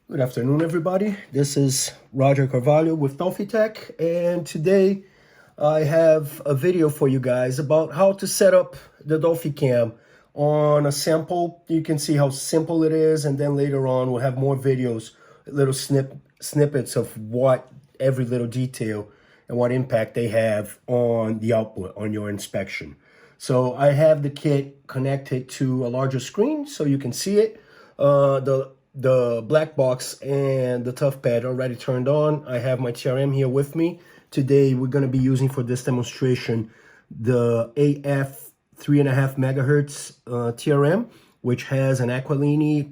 Good afternoon, everybody. This is Roger Carvalho with dolphitec, and today I have a video for you guys about how to set up the dolphicam on a sample. You can see how simple it is, and then later on we'll have more videos, little snippets of what every little detail and what impact they have on the output on your inspection. So I have the kit connected to a larger screen so you can see it. The black box and the tough pad already turned on. I have my TRM here with me. Today we're going to be using for this demonstration the AF 3.5 megahertz TRM, which has an Aquilini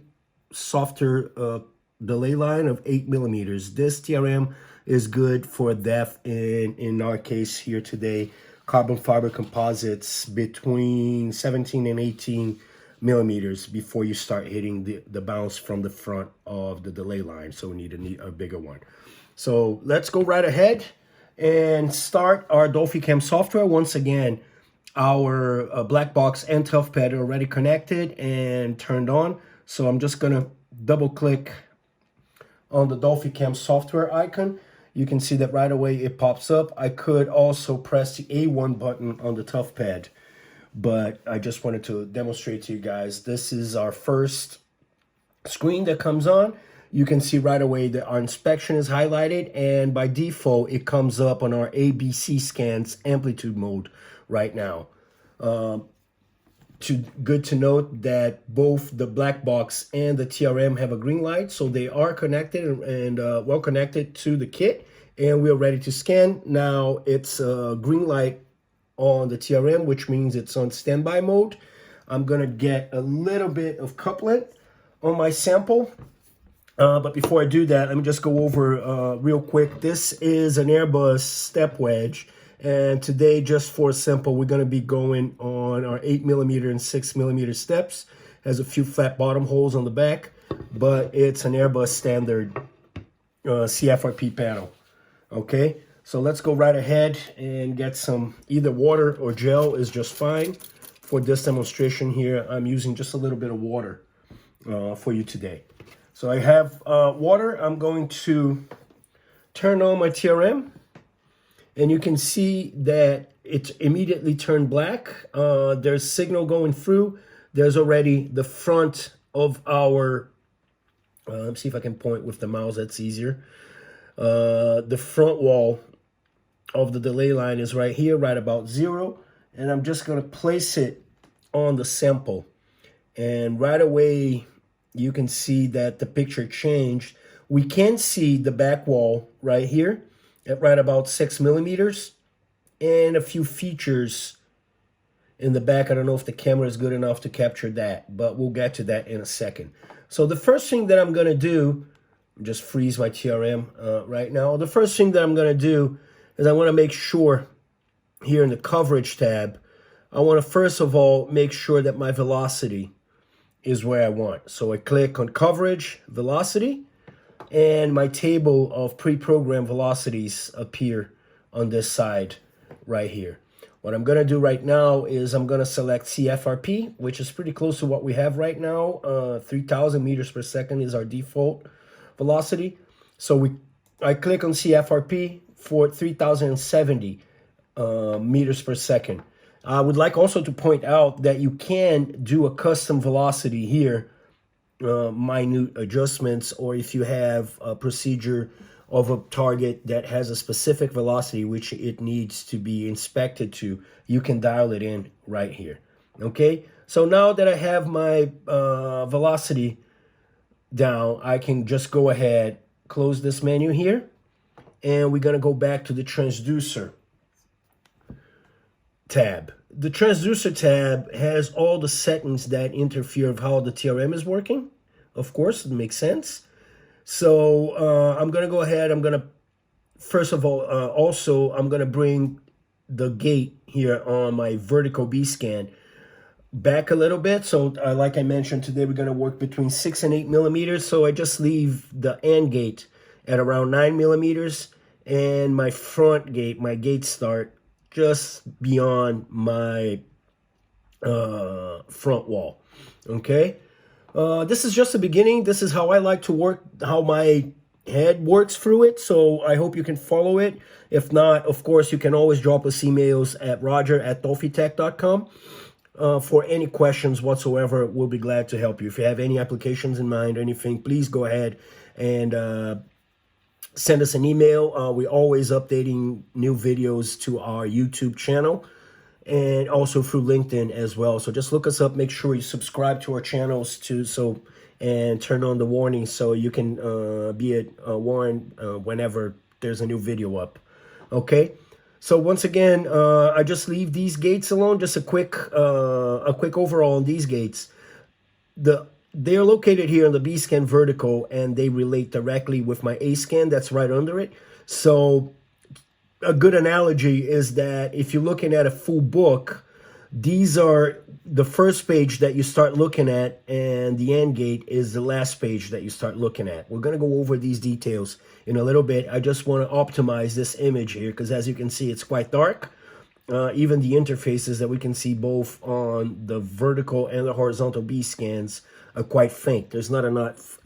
softer delay line of 8 millimeters. This TRM is good for depth in our case here today, carbon fiber composites between 17 and 18 millimeters before you start hitting the bounce from the front of the delay line. So we need a bigger one. So let's go right ahead and start our dolphicam software. Once again, our black box and tough pad are already connected and turned on. So I'm just gonna double click on the dolphicam software icon. You can see that right away it pops up. I could also press the A1 button on the tough pad, but I just wanted to demonstrate to you guys. This is our first screen that comes on. You can see right away that our inspection is highlighted, and by default, it comes up on our ABC scans amplitude mode right now. Good to note that both the black box and the TRM have a green light, so they are connected and well connected to the kit, and we're ready to scan. Now it's a green light on the TRM, which means it's on standby mode. I'm gonna get a little bit of couplet on my sample. But before I do that, let me just go over real quick. This is an Airbus step wedge. And today, just for a sample, we're gonna be going on our 8 millimeter and 6 millimeter steps. Has a few flat bottom holes on the back, but it's an Airbus standard CFRP panel, okay? So let's go right ahead and get some, either water or gel is just fine. For this demonstration here, I'm using just a little bit of water for you today. So I have water. I'm going to turn on my TRM, and you can see that it immediately turned black. There's signal going through. There's already the front of our, let's see if I can point with the mouse, that's easier. The front wall of the delay line is right here, right about 0. And I'm just gonna place it on the sample. And right away, you can see that the picture changed. We can see the back wall right here at right about 6 millimeters and a few features in the back. I don't know if the camera is good enough to capture that, but we'll get to that in a second. So the first thing that I'm gonna do, just freeze my TRM right now. The first thing that I'm gonna do is I wanna make sure here in the coverage tab, I wanna first of all make sure that my velocity is where I want. So I click on coverage, velocity, and my table of pre-programmed velocities appear on this side right here. What I'm gonna do right now is I'm gonna select CFRP, which is pretty close to what we have right now. 3,000 meters per second is our default velocity. So I click on CFRP for 3,070 meters per second. I would like also to point out that you can do a custom velocity here, minute adjustments, or if you have a procedure of a target that has a specific velocity which it needs to be inspected to, you can dial it in right here. Okay, so now that I have my velocity down, I can just go ahead, close this menu here, and we're gonna go back to the transducer tab. The transducer tab has all the settings that interfere with how the TRM is working. Of course, it makes sense. So I'm gonna go ahead, I'm gonna, first of all, also, I'm gonna bring the gate here on my vertical B scan back a little bit. So like I mentioned, today we're gonna work between 6 and 8 millimeters. So I just leave the AND gate at around 9 millimeters and my front gate, my gate start, just beyond my front wall, okay? This is just the beginning. This is how I like to work, how my head works through it. So I hope you can follow it. If not, of course, you can always drop us emails at roger@dolphicam2 for any questions whatsoever. We'll be glad to help you. If you have any applications in mind or anything, please go ahead and send us an email. We're always updating new videos to our YouTube channel and also through LinkedIn as well. So just look us up. Make sure you subscribe to our channels too, and turn on the warnings so you can be warned whenever there's a new video up. Okay. So once again, I just leave these gates alone. Just a quick overall on these gates. They're located here on the B scan vertical, and they relate directly with my A scan that's right under it. So a good analogy is that if you're looking at a full book, these are the first page that you start looking at, and the end gate is the last page that you start looking at. We're going to go over these details in a little bit. I just want to optimize this image here because, as you can see, it's quite dark. Even the interfaces that we can see both on the vertical and the horizontal B scans are quite faint. There's not enough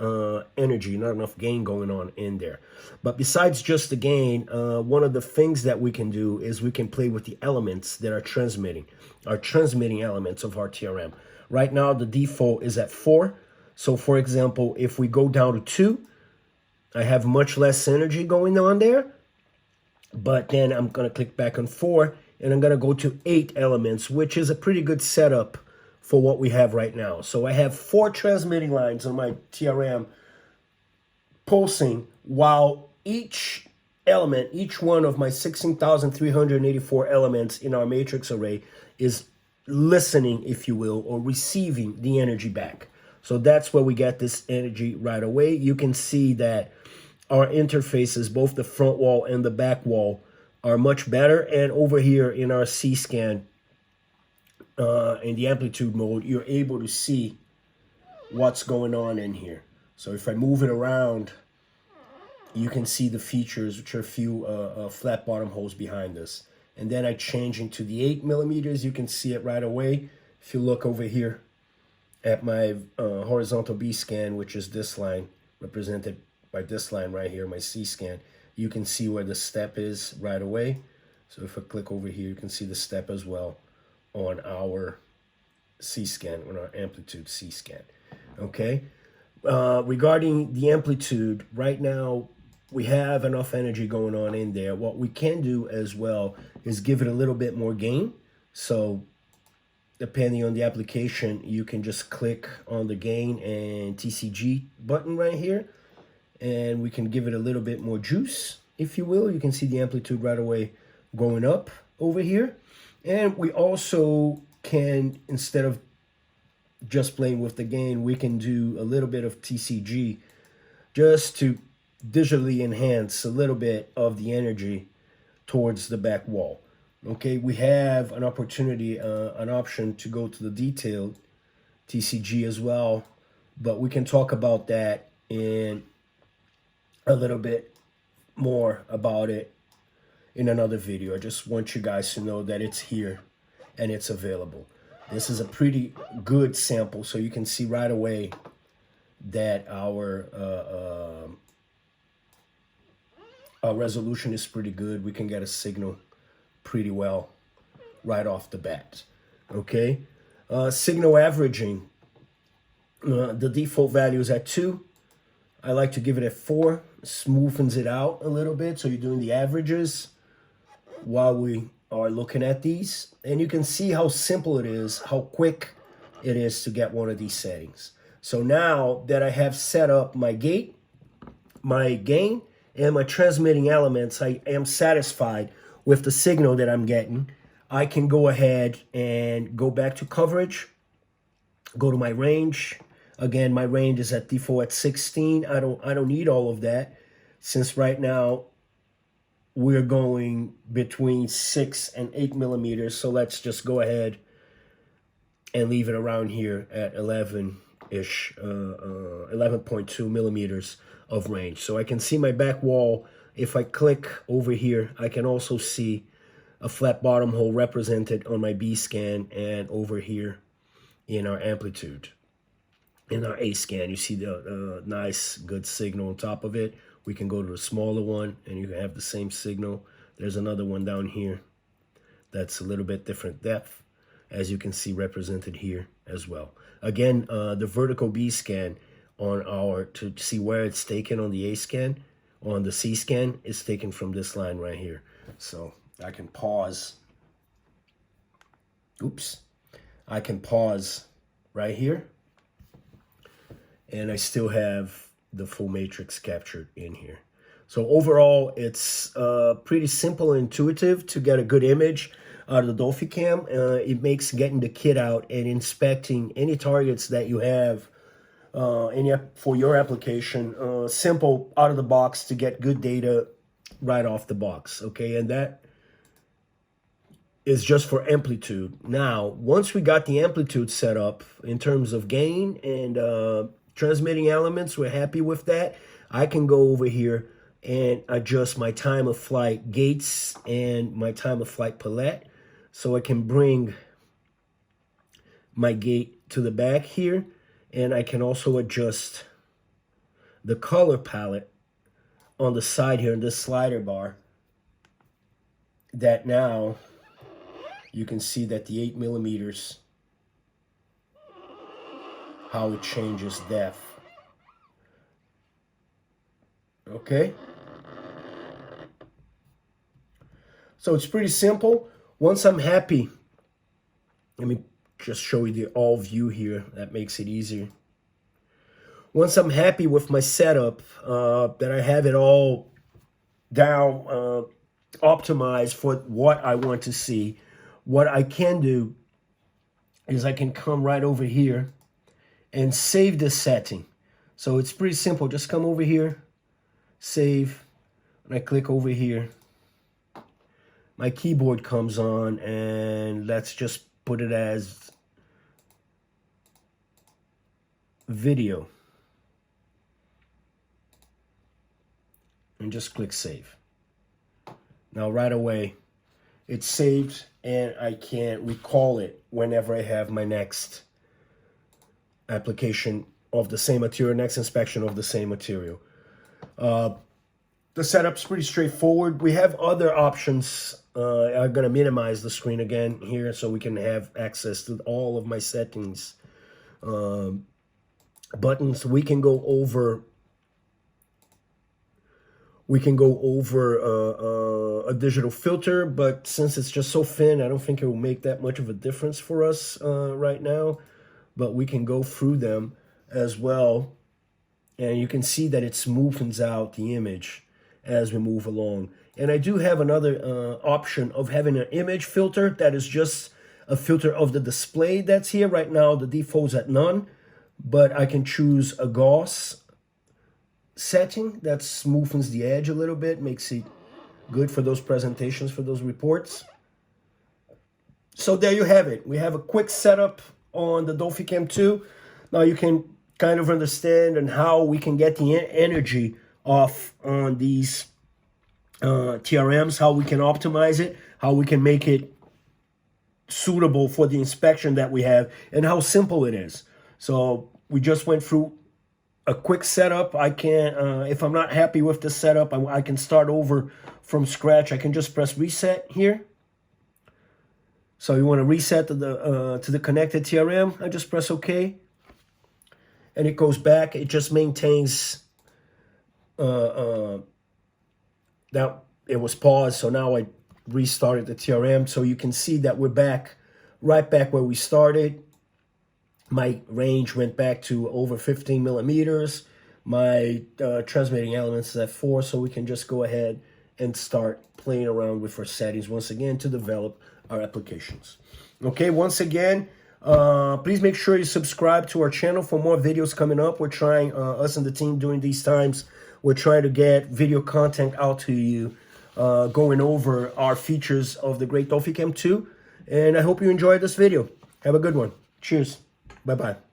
energy, not enough gain going on in there. But besides just the gain, one of the things that we can do is we can play with the elements that are transmitting elements of our TRM. Right now, the default is at 4. So, for example, if we go down to 2, I have much less energy going on there. But then I'm going to click back on 4, and I'm going to go to 8 elements, which is a pretty good setup for what we have right now. So I have 4 transmitting lines on my TRM pulsing, while each element, each one of my 16,384 elements in our matrix array is listening, if you will, or receiving the energy back. So that's where we get this energy right away. You can see that our interfaces, both the front wall and the back wall, are much better. And over here in our C scan, in the amplitude mode, you're able to see what's going on in here. So if I move it around, you can see the features, which are a few flat bottom holes behind this. And then I change into the 8 millimeters. You can see it right away. If you look over here at my horizontal B scan, which is this line, represented by this line right here, my C scan, you can see where the step is right away. So if I click over here, you can see the step as well on our C scan, on our amplitude C scan. Okay. Regarding the amplitude, right now we have enough energy going on in there. What we can do as well is give it a little bit more gain. So depending on the application, you can just click on the gain and TCG button right here, and we can give it a little bit more juice, if you will. You can see the amplitude right away going up over here. And we also can, instead of just playing with the gain, we can do a little bit of TCG just to digitally enhance a little bit of the energy towards the back wall. Okay, we have an opportunity, an option to go to the detailed TCG as well, but we can talk about that in a little bit more about it in another video. I just want you guys to know that it's here and it's available. This is a pretty good sample, so you can see right away that our resolution is pretty good. We can get a signal pretty well right off the bat. Okay, signal averaging. The default value is at 2. I like to give it at 4. Smoothens it out a little bit, so you're doing the averages while we are looking at these, and you can see how simple it is, how quick it is to get one of these settings. So now that I have set up my gate, my gain, and my transmitting elements, I am satisfied with the signal that I'm getting. I can go ahead and go back to coverage, go to my range. Again, my range is at default at 16. I don't need all of that, since right now we're going between 6 and 8 millimeters. So let's just go ahead and leave it around here at 11-ish, 11.2 millimeters of range. So I can see my back wall. If I click over here, I can also see a flat bottom hole represented on my B scan and over here in our amplitude. in our A scan. You see the nice, good signal on top of it. We can go to the smaller one and you can have the same signal. There's another one down here that's a little bit different depth, as you can see represented here as well. Again, the vertical B scan on our, to see where it's taken on the A scan, on the C scan, is taken from this line right here. So I can pause. Oops. I can pause right here, and I still have the full matrix captured in here. So overall, it's pretty simple and intuitive to get a good image out of the dolphicam. It makes getting the kit out and inspecting any targets that you have for your application simple out of the box to get good data right off the box. Okay, and that is just for amplitude. Now, once we got the amplitude set up in terms of gain and transmitting elements, we're happy with that. I can go over here and adjust my time of flight gates and my time of flight palette. So I can bring my gate to the back here, and I can also adjust the color palette on the side here in this slider bar, that now you can see that the 8 millimeters, how it changes depth. Okay, so it's pretty simple. Once I'm happy, let me just show you the all view here. That makes it easier. Once I'm happy with my setup, that I have it all down, optimized for what I want to see, what I can do is I can come right over here and save this setting. So it's pretty simple. Just come over here, save, and I click over here. My keyboard comes on, and let's just put it as video. And just click save. Now right away, it's saved, and I can recall it whenever I have my next application of the same material, next inspection of the same material. The setup's pretty straightforward. We have other options. I'm going to minimize the screen again here so we can have access to all of my settings. Buttons. We can go over a digital filter, but since it's just so thin, I don't think it will make that much of a difference for us right now. But we can go through them as well, and you can see that it smoothens out the image as we move along. And I do have another option of having an image filter that is just a filter of the display that's here. Right now, the default's at none, but I can choose a Gauss setting that smoothens the edge a little bit, makes it good for those presentations, for those reports. So there you have it. We have a quick setup on the dolphicam2. Now you can kind of understand and how we can get the energy off on these TRMs, how we can optimize it, how we can make it suitable for the inspection that we have, and how simple it is. So we just went through a quick setup. I can, if I'm not happy with the setup, I can start over from scratch. I can just press reset here. So you want to reset to the connected TRM. I just press OK, and it goes back. It just maintains. Now it was paused, so now I restarted the TRM. So you can see that we're back, right back where we started. My range went back to over 15 millimeters. My transmitting elements is at 4, so we can just go ahead and start playing around with our settings once again to develop our applications. Okay, once again, please make sure you subscribe to our channel for more videos coming up. We're trying, us and the team during these times, we're trying to get video content out to you, going over our features of the great dolphicam2. And I hope you enjoyed this video. Have a good one. Cheers. Bye-bye.